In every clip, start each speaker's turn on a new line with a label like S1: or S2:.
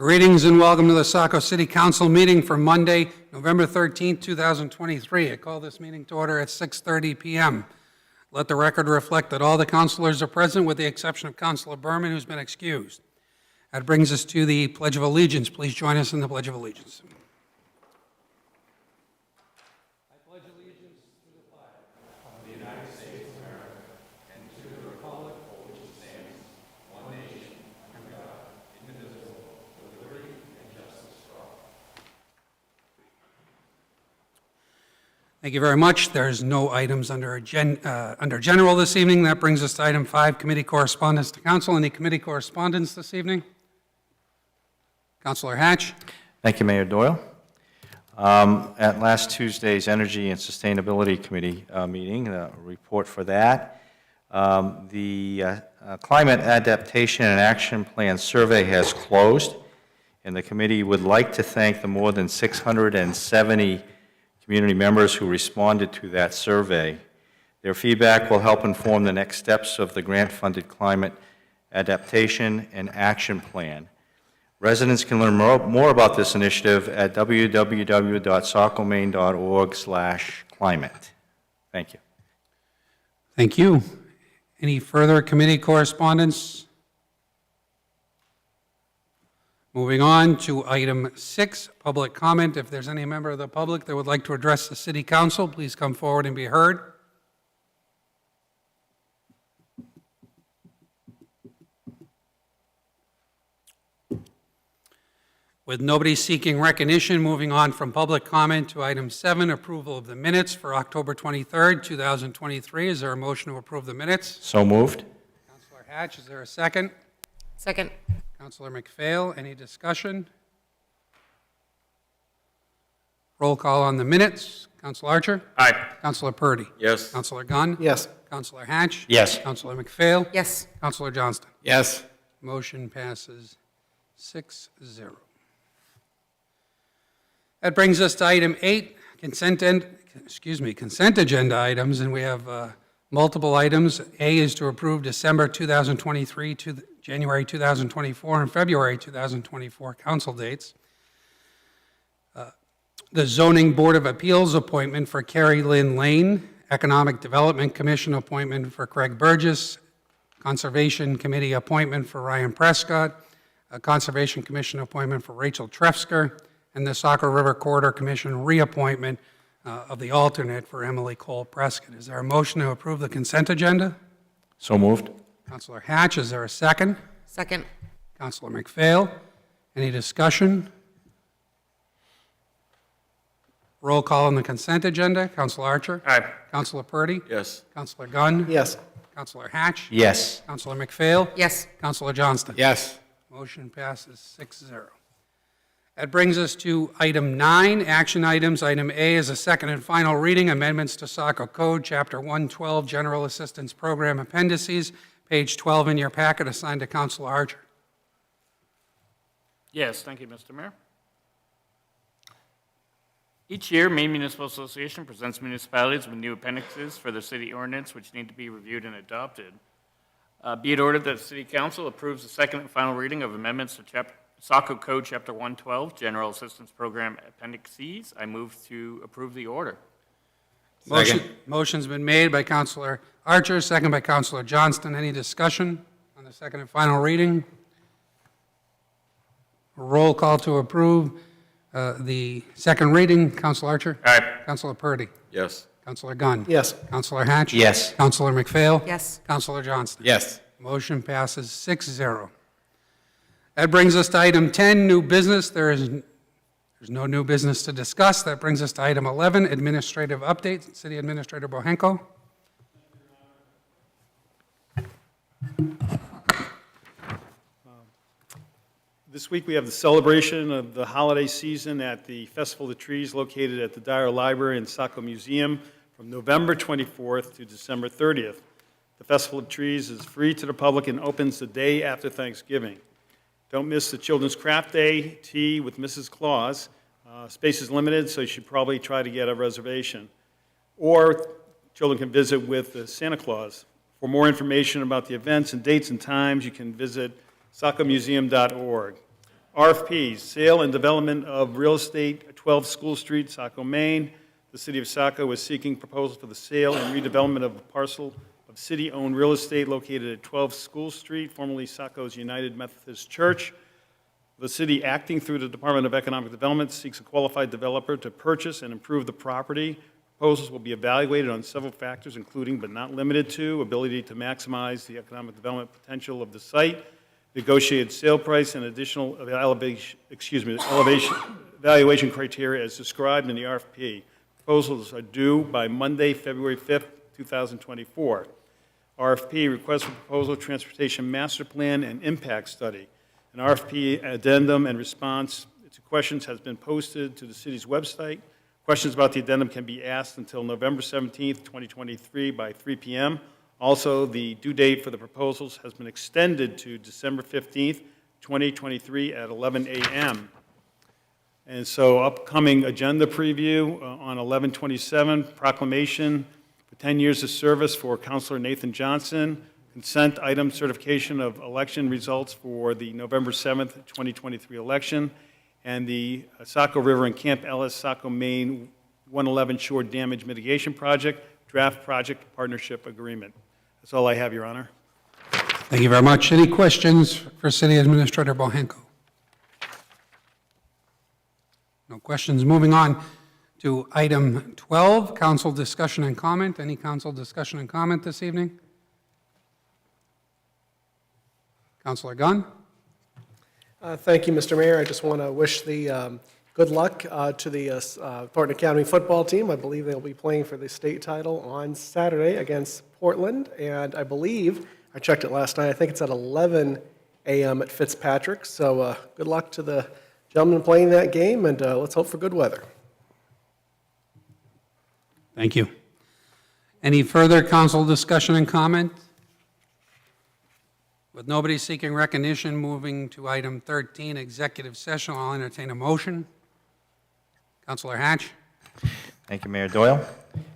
S1: Greetings and welcome to the Saco City Council meeting for Monday, November 13th, 2023. I call this meeting to order at 6:30 p.m. Let the record reflect that all the councilors are present with the exception of Councilor Berman, who's been excused. That brings us to the Pledge of Allegiance. Please join us in the Pledge of Allegiance. I pledge allegiance to the flag of the United States of America and to the republic for which it stands, one nation, under God, indivisible, with liberty and justice for all. Thank you very much. There's no items under general this evening. That brings us to item 5, committee correspondence to council. Any committee correspondence this evening? Councilor Hatch.
S2: Thank you, Mayor Doyle. At last Tuesday's Energy and Sustainability Committee meeting, a report for that, the Climate Adaptation and Action Plan survey has closed, and the committee would like to thank the more than 670 community members who responded to that survey. Their feedback will help inform the next steps of the grant-funded Climate Adaptation and Action Plan. Residents can learn more about this initiative at www.sacomaine.org/climate. Thank you.
S1: Thank you. Any further committee correspondence? Moving on to item 6, public comment. If there's any member of the public that would like to address the City Council, please come forward and be heard. With nobody seeking recognition, moving on from public comment to item 7, approval of the minutes for October 23rd, 2023. Is there a motion to approve the minutes?
S2: So moved.
S1: Councilor Hatch, is there a second?
S3: Second.
S1: Councilor McPhail, any discussion? Roll call on the minutes. Councilor Archer?
S4: Aye.
S1: Councilor Purdy?
S4: Yes.
S1: Councilor Gunn?
S4: Yes.
S1: Councilor Hatch?
S2: Yes.
S1: Councilor McPhail?
S3: Yes.
S1: Councilor Johnston?
S4: Yes.
S1: Motion passes 6-0. That brings us to item 8, consent agenda items, and we have multiple items. A is to approve December 2023 to January 2024 and February 2024 council dates. The Zoning Board of Appeals appointment for Carrie Lynn Lane, Economic Development Commission appointment for Craig Burgess, Conservation Committee appointment for Ryan Prescott, a Conservation Commission appointment for Rachel Trefsker, and the Saco River Corridor Commission reappointment of the alternate for Emily Cole Prescott. Is there a motion to approve the consent agenda?
S2: So moved.
S1: Councilor Hatch, is there a second?
S3: Second.
S1: Councilor McPhail, any discussion? Roll call on the consent agenda. Councilor Archer?
S4: Aye.
S1: Councilor Purdy?
S4: Yes.
S1: Councilor Gunn?
S4: Yes.
S1: Councilor Hatch?
S2: Yes.
S1: Councilor McPhail?
S3: Yes.
S1: Councilor Johnston?
S4: Yes.
S1: Motion passes 6-0. That brings us to item 9, action items. Item A is a second and final reading, amendments to Saco Code, Chapter 112, General Assistance Program Appendices, page 12 in your packet, assigned to Councilor Archer.
S4: Yes, thank you, Mr. Mayor. Each year, Maine Municipal Association presents municipalities with new appendixes for their city ordinance, which need to be reviewed and adopted. Be it ordered that the City Council approves the second and final reading of amendments to Saco Code Chapter 112, General Assistance Program Appendices. I move to approve the order.
S1: Motion's been made by Councilor Archer, second by Councilor Johnston. Any discussion on the second and final reading? Roll call to approve the second reading. Councilor Archer?
S4: Aye.
S1: Councilor Purdy?
S4: Yes.
S1: Councilor Gunn?
S4: Yes.
S1: Councilor Hatch?
S2: Yes.
S1: Councilor McPhail?
S3: Yes.
S1: Councilor Johnston?
S4: Yes.
S1: Motion passes 6-0. That brings us to item 10, new business. There's no new business to discuss. That brings us to item 11, administrative update. City Administrator Bohenko.
S5: This week we have the celebration of the holiday season at the Festival of the Trees located at the Dyer Library and Saco Museum from November 24th to December 30th. The Festival of Trees is free to the public and opens the day after Thanksgiving. Don't miss the Children's Craft Day tea with Mrs. Claus. Space is limited, so you should probably try to get a reservation. Or children can visit with Santa Claus. For more information about the events and dates and times, you can visit sacomuseum.org. RFPs, sale and development of real estate at 12 School Street, Saco, Maine. The City of Saco is seeking proposals for the sale and redevelopment of a parcel of city-owned real estate located at 12 School Street, formerly Saco's United Methodist Church. The city, acting through the Department of Economic Development, seeks a qualified developer to purchase and improve the property. Proposals will be evaluated on several factors, including but not limited to ability to maximize the economic development potential of the site, negotiated sale price, and additional valuation criteria as described in the RFP. Proposals are due by Monday, February 5th, 2024. RFP, request for proposal, transportation master plan and impact study. An RFP addendum and response to questions has been posted to the city's website. Questions about the addendum can be asked until November 17th, 2023 by 3 p.m. Also, the due date for the proposals has been extended to December 15th, 2023 at 11 a.m. And so upcoming agenda preview on 11/27, proclamation for 10 years of service for Councilor Nathan Johnson, consent item certification of election results for the November 7th, 2023 election, and the Saco River and Camp Ellis, Saco, Maine 111 Shore Damage Mitigation Project, draft project partnership agreement. That's all I have, Your Honor.
S1: Thank you very much. Any questions for City Administrator Bohenko? No questions. Moving on to item 12, council discussion and comment. Any council discussion and comment this evening? Councilor Gunn?
S3: Thank you, Mr. Mayor. I just want to wish the good luck to the Thornton Academy football team. I believe they'll be playing for the state title on Saturday against Portland, and I believe, I checked it last night, I think it's at 11 a.m. at Fitzpatrick. So good luck to the gentlemen playing that game, and let's hope for good weather.
S1: Thank you. Any further council discussion and comment? With nobody seeking recognition, moving to item 13, executive session, I'll entertain a motion. Councilor Hatch?
S2: Thank you, Mayor Doyle.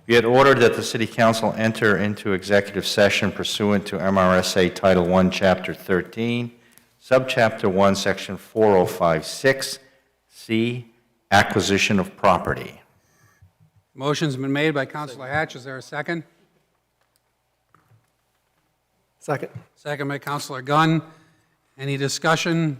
S2: Be it ordered that the City Council enter into executive session pursuant to MRSA Title I, Chapter 13, Subchapter 1, Section 4056C, acquisition of property.
S1: Motion's been made by Councilor Hatch. Is there a second?
S3: Second.
S1: Second by Councilor Gunn. Any discussion?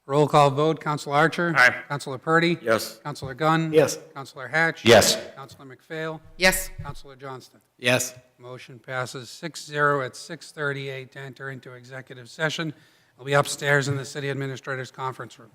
S1: Roll call vote. Councilor Archer?
S4: Aye.
S1: Councilor Purdy?
S4: Yes.
S1: Councilor Gunn?
S3: Yes.
S1: Councilor Hatch?
S2: Yes.
S1: Councilor McPhail?
S6: Yes.
S1: Councilor Johnston?
S6: Yes.
S1: Motion passes 6-0 at 6:38 to enter into executive session. It'll be upstairs in the City Administrator's Conference Room.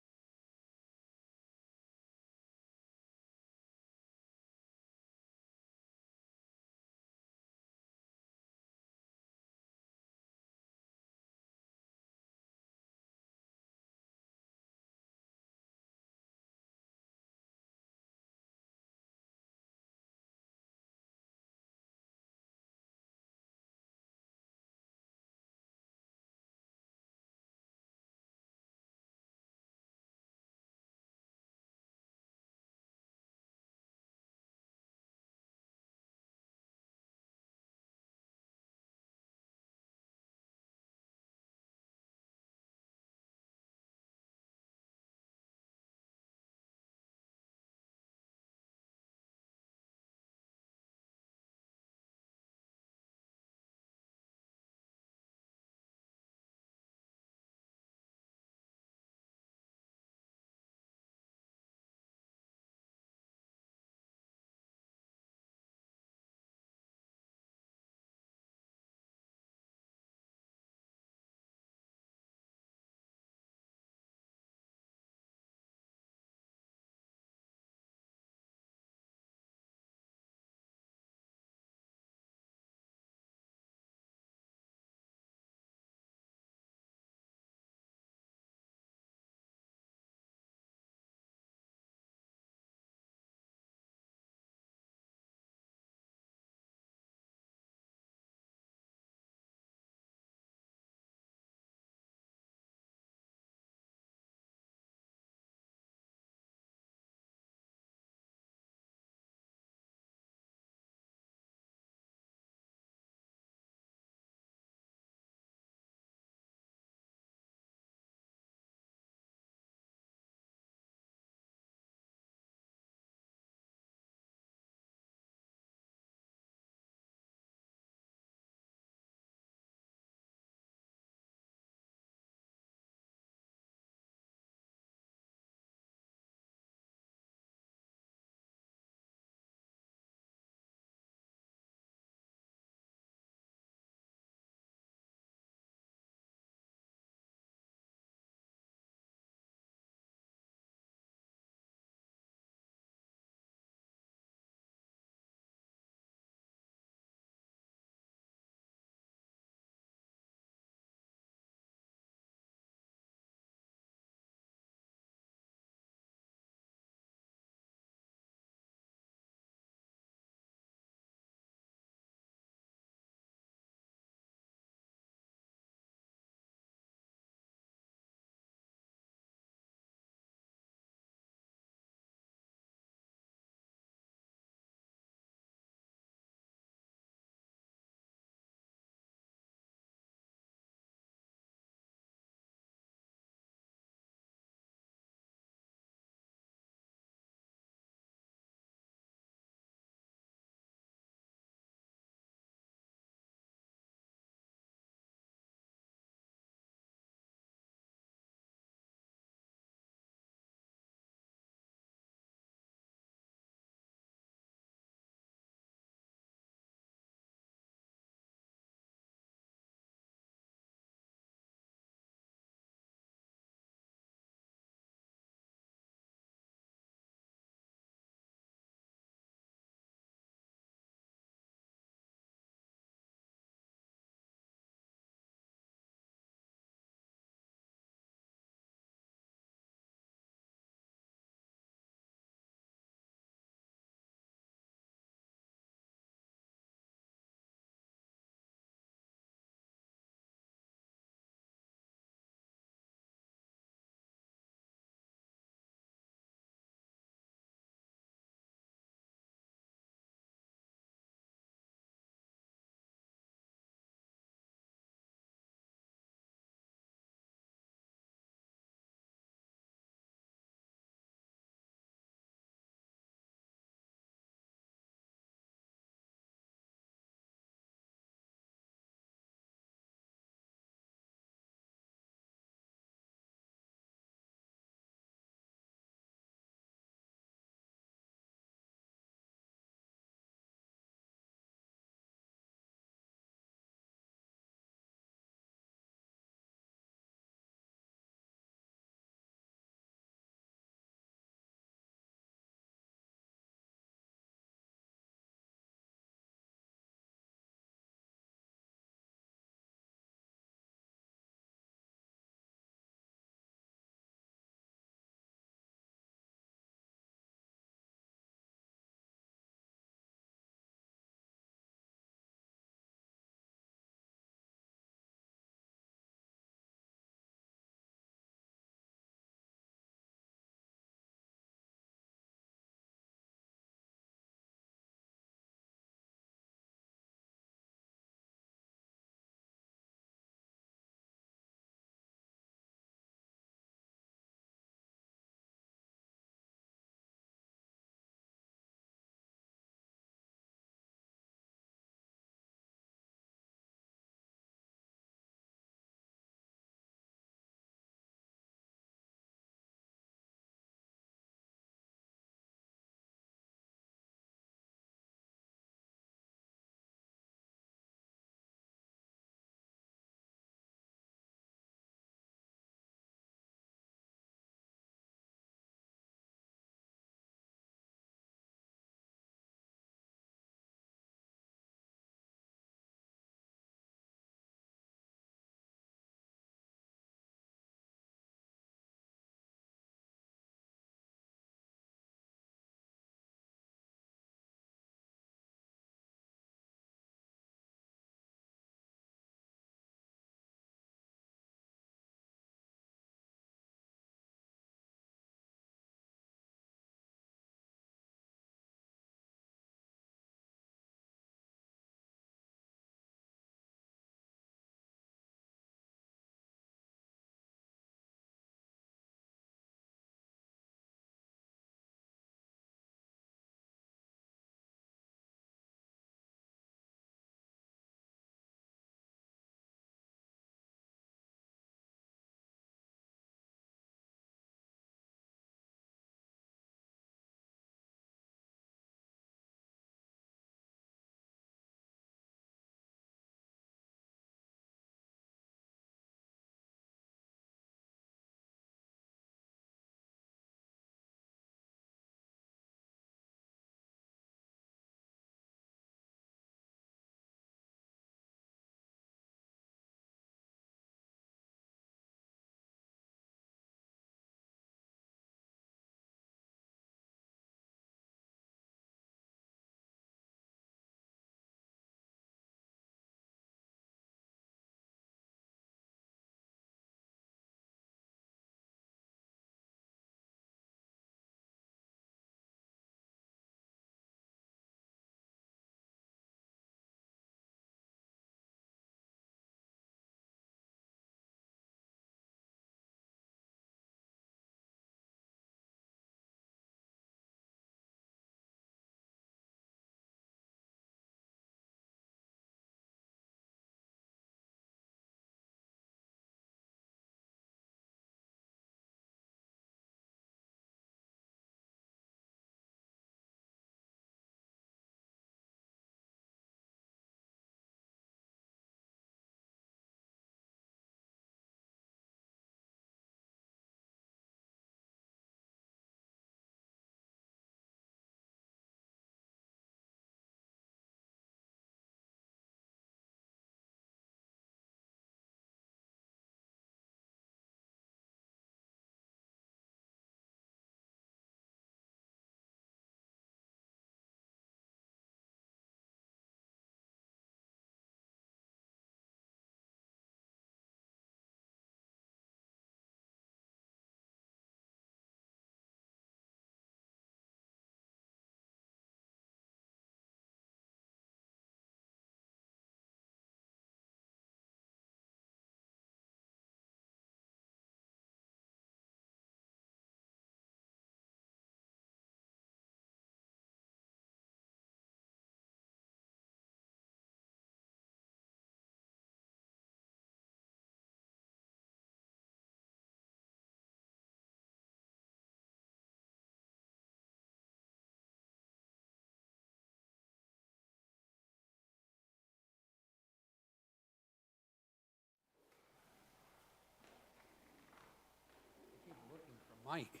S1: Mike.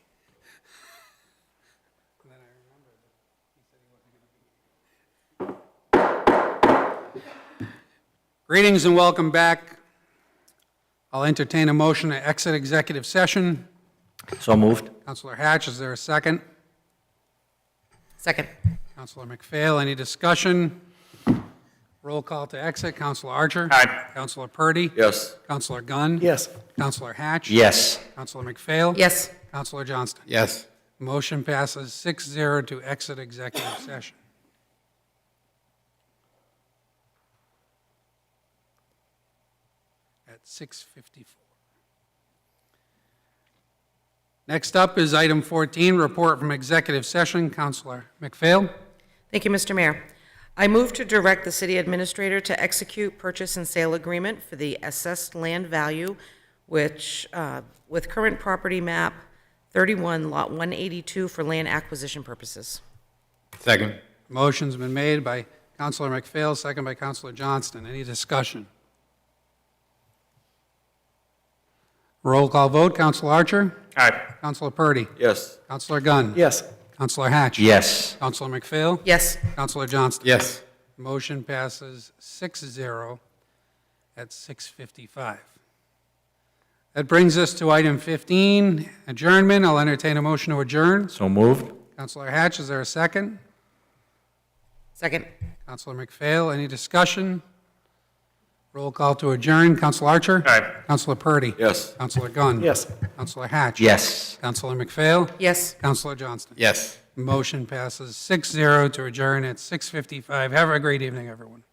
S1: And then I remembered that he said he wasn't going to be. Greetings and welcome back. I'll entertain a motion to exit executive session.
S2: So moved.
S1: Counselor Hatch, is there a second?
S6: Second.
S1: Counselor McPhail, any discussion? Roll call to exit. Counselor Archer?
S4: Aye.
S1: Counselor Purdy?
S7: Yes.
S1: Counselor Gunn?
S3: Yes.
S1: Counselor Hatch?
S2: Yes.
S1: Counselor McPhail?
S6: Yes.
S1: Counselor Johnston?
S7: Yes.
S1: Motion passes 6-0 to exit executive session. At 6:54. Next up is item 14, report from executive session. Counselor McPhail.
S6: Thank you, Mr. Mayor. I move to direct the city administrator to execute purchase and sale agreement for the assessed land value, which, with current property map 31, lot 182, for land acquisition purposes.
S7: Second.
S1: Motion's been made by Counselor McPhail, second by Counselor Johnston. Any discussion? Roll call vote. Counselor Archer?
S4: Aye.
S1: Counselor Purdy?
S7: Yes.
S1: Counselor Gunn?
S3: Yes.
S1: Counselor Hatch?
S2: Yes.
S1: Counselor McPhail?
S6: Yes.
S1: Counselor Johnston?
S7: Yes.
S1: Motion passes 6-0 at 6:55. That brings us to item 15, adjournment. I'll entertain a motion to adjourn.
S2: So moved.
S1: Counselor Hatch, is there a second?
S6: Second.
S1: Counselor McPhail, any discussion? Roll call to adjourn. Counselor Archer?
S4: Aye.
S1: Counselor Purdy?
S7: Yes.
S1: Counselor Gunn?
S3: Yes.
S1: Counselor Hatch?
S2: Yes.
S1: Counselor McPhail?
S6: Yes.
S1: Counselor Johnston?
S7: Yes.
S1: Motion passes 6-0 to adjourn at 6:55. Have a great evening, everyone.